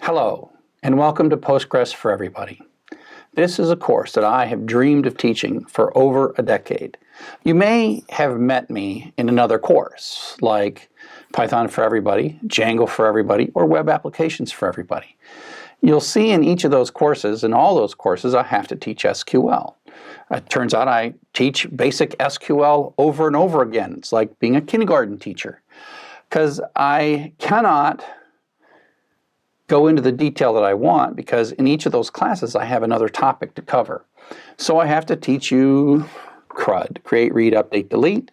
Hello, and welcome to Postgres for Everybody. This is a course that I have dreamed of teaching for over a decade. You may have met me in another course, like Python for Everybody, Django for Everybody, or Web Applications for Everybody. You'll see in each of those courses, in all those courses, I have to teach SQL. It turns out I teach basic SQL over and over again. It's like being a kindergarten teacher, because I cannot go into the detail that I want, because in each of those classes I have another topic to cover. So I have to teach you CRUD, create, read, update, delete,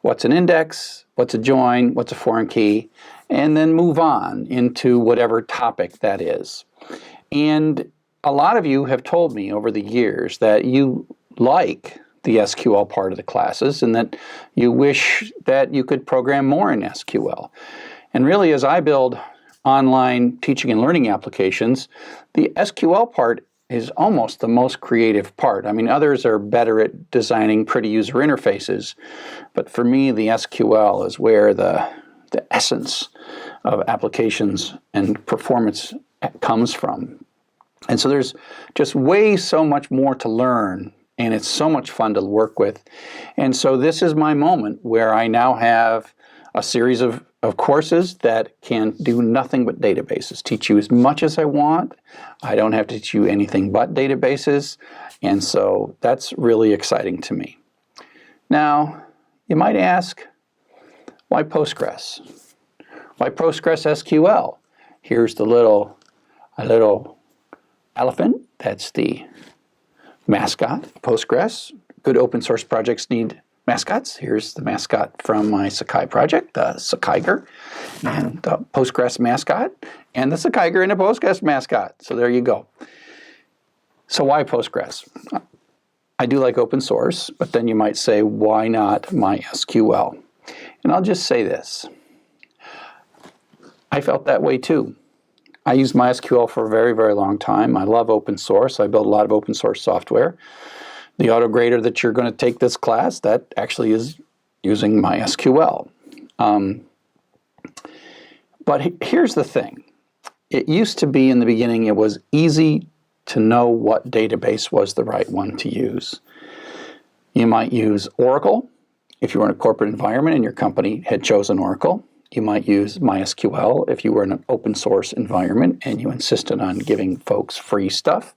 what's an index, what's a join, what's a foreign key, and then move on into whatever topic that is. And a lot of you have told me over the years that you like the SQL part of the classes and that you wish that you could program more in SQL. And really, as I build online teaching and learning applications, the SQL part is almost the most creative part. I mean, others are better at designing pretty user interfaces, but for me, the SQL is where the essence of applications and performance comes from. And so there's just way so much more to learn, and it's so much fun to work with. And so this is my moment where I now have a series of courses that can do nothing but databases, teach you as much as I want. I don't have to teach you anything but databases, and so that's really exciting to me. Now, you might ask, why Postgres? Why Postgres SQL? Here's the little elephant. That's the mascot, Postgres. Good open source projects need mascots. Here's the mascot from my Sakai project, the Sakaiger, and the Postgres mascot, and the Sakaiger and the Postgres mascot. So there you go. So why Postgres? I do like open source, but then you might say, why not MySQL? And I'll just say this. I felt that way too. I used MySQL for a very, very long time. I love open source. I build a lot of open source software. The autograder that you're going to take this class, that actually is using MySQL. But here's the thing. It used to be in the beginning, it was easy to know what database was the right one to use. You might use Oracle if you were in a corporate environment and your company had chosen Oracle. You might use MySQL if you were in an open source environment and you insisted on giving folks free stuff.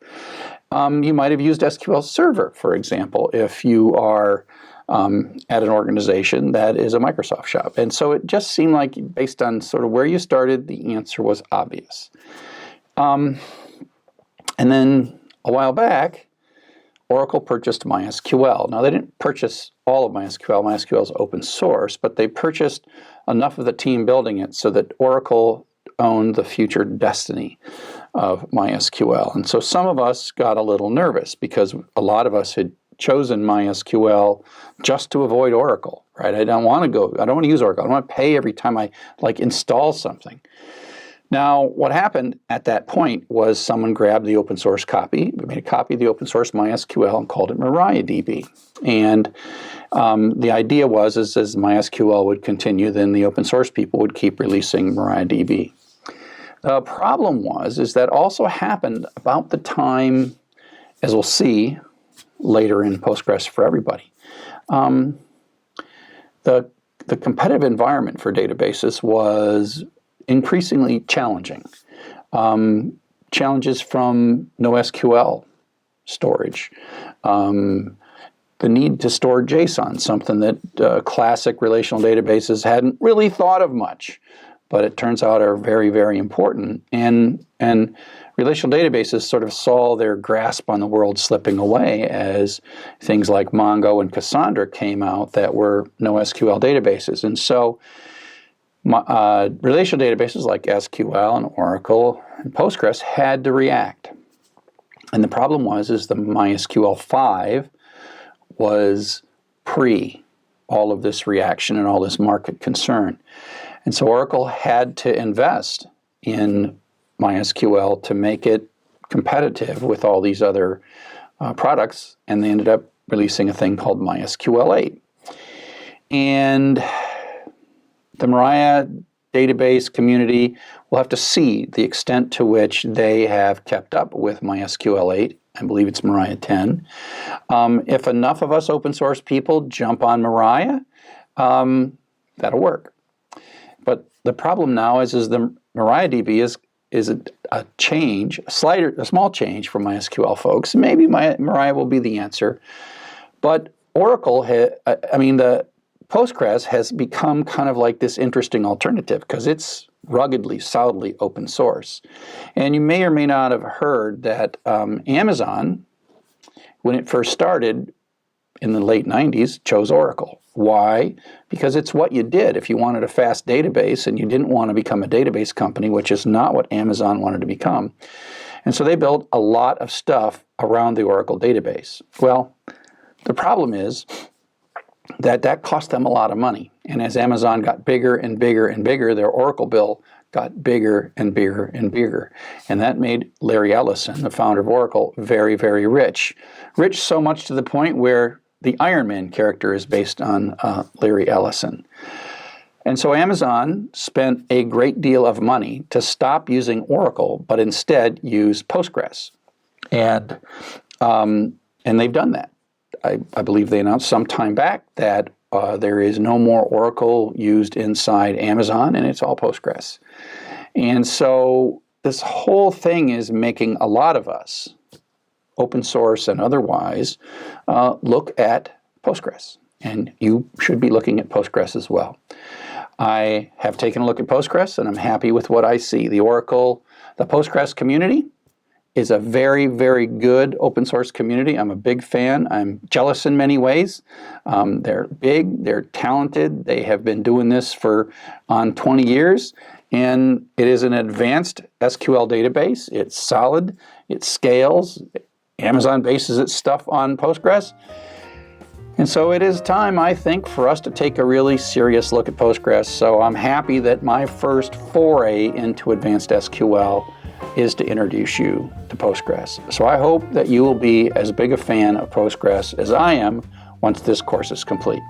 You might have used SQL Server, for example, if you are at an organization that is a Microsoft shop. And so it just seemed like, based on sort of where you started, the answer was obvious. And then a while back, Oracle purchased MySQL. Now, they didn't purchase all of MySQL. MySQL is open source, but they purchased enough of the team building it so that Oracle owned the future destiny of MySQL. And so some of us got a little nervous because a lot of us had chosen MySQL just to avoid Oracle, right? I don't want to use Oracle. I don't want to pay every time I install something. Now, what happened at that point was someone grabbed the open source copy, made a copy of the open source MySQL and called it MariaDB. And the idea was, as MySQL would continue, then the open source people would keep releasing MariaDB. The problem is that also happened about the time, as we'll see later in Postgres for Everybody. The competitive environment for databases was increasingly challenging. Challenges from NoSQL storage, the need to store JSON, something that classic relational databases hadn't really thought of much, but it turns out are very, very important. And relational databases sort of saw their grasp on the world slipping away as things like Mongo and Cassandra came out that were NoSQL databases. And so relational databases like SQL and Oracle and Postgres had to react. And the problem was the MySQL 5 was pre all of this reaction and all this market concern. And so Oracle had to invest in MySQL to make it competitive with all these other products, and they ended up releasing a thing called MySQL 8. And the Maria database community will have to see the extent to which they have kept up with MySQL 8. I believe it's Mariah 10. If enough of us open source people jump on Mariah, that'll work. But the problem now is the MariahDB is a change, a small change for MySQL folks. Maybe Mariah will be the answer. But Oracle, the Postgres has become kind of like this interesting alternative because it's ruggedly, solidly open source. And you may or may not have heard that Amazon, when it first started in the late 90s, chose Oracle. Why? Because it's what you did if you wanted a fast database and you didn't want to become a database company, which is not what Amazon wanted to become. And so they built a lot of stuff around the Oracle database. Well, the problem is that cost them a lot of money. And as Amazon got bigger and bigger and bigger, their Oracle bill got bigger and bigger and bigger. And that made Larry Ellison, the founder of Oracle, very, very rich. Rich so much to the point where the Iron Man character is based on Larry Ellison. And so Amazon spent a great deal of money to stop using Oracle, but instead use Postgres. And they've done that. I believe they announced some time back that there is no more Oracle used inside Amazon, and it's all Postgres. And so this whole thing is making a lot of us, open source and otherwise, look at Postgres. And you should be looking at Postgres as well. I have taken a look at Postgres, and I'm happy with what I see. The Postgres community is a very, very good open source community. I'm a big fan. I'm jealous in many ways. They're big, they're talented. They have been doing this for 20 years. And it is an advanced SQL database. It's solid, it scales. Amazon bases its stuff on Postgres. And so it is time, I think, for us to take a really serious look at Postgres. So I'm happy that my first foray into advanced SQL is to introduce you to Postgres. So I hope that you will be as big a fan of Postgres as I am once this course is complete.